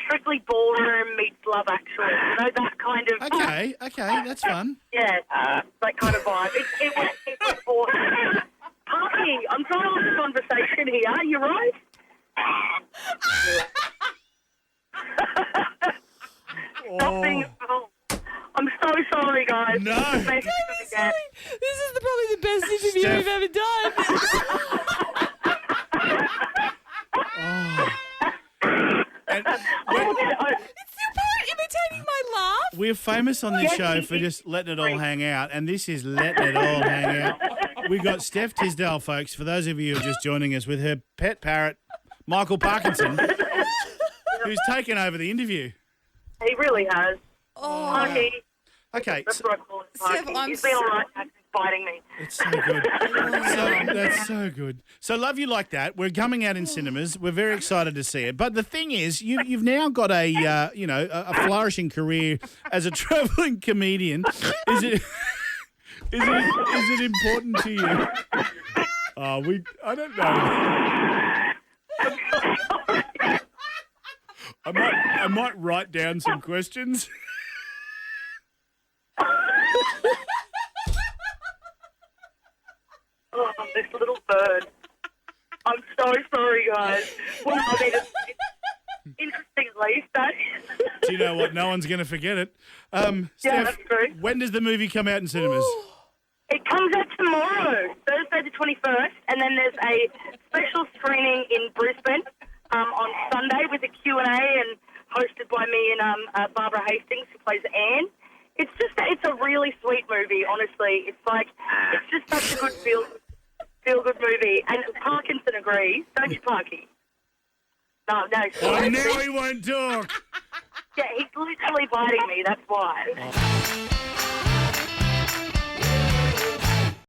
Strictly Ballroom meets Love Actually. You know, that kind of... Okay, that's fun. Yeah, that kind of vibe. It was awesome. Parky, I'm trying to have a conversation here. You right? Stop being a fool. I'm so sorry, guys. No. This is probably the best interview Steph. we've ever done. And It's still Parrot imitating my laugh. we're famous on this show for just letting it all hang out, and this is letting it all hang out. We've got Steph Tisdell, folks, for those of you who are just joining us, with her pet parrot, Michael Parkinson, who's taken over the interview. He really has. Oh, Parky. Okay, That's what I call it, Steph, Parky. He's been all right biting me. it's so good. That's so good. So Love You Like That. We're coming out in cinemas. We're very excited to see it. But the thing is, you've now got a flourishing career as a travelling comedian. Is it important to you? I don't know. I might write down some questions. Oh, this little bird. I'm so sorry, guys. Well, I mean, it's interesting at least, that is. Do you know what? No one's going to forget it. Yeah, Steph, that's true. when does the movie come out in cinemas? It comes out tomorrow, Thursday the 21st, and then there's a special screening in Brisbane on Sunday with a Q&A and hosted by me and Barbara Hastings, who plays Anne. It's a really sweet movie, honestly. It's just such a good feel-good movie. And Parkinson agrees, don't you, Parky? No. I knew he won't talk. Yeah, he's literally biting me, that's why.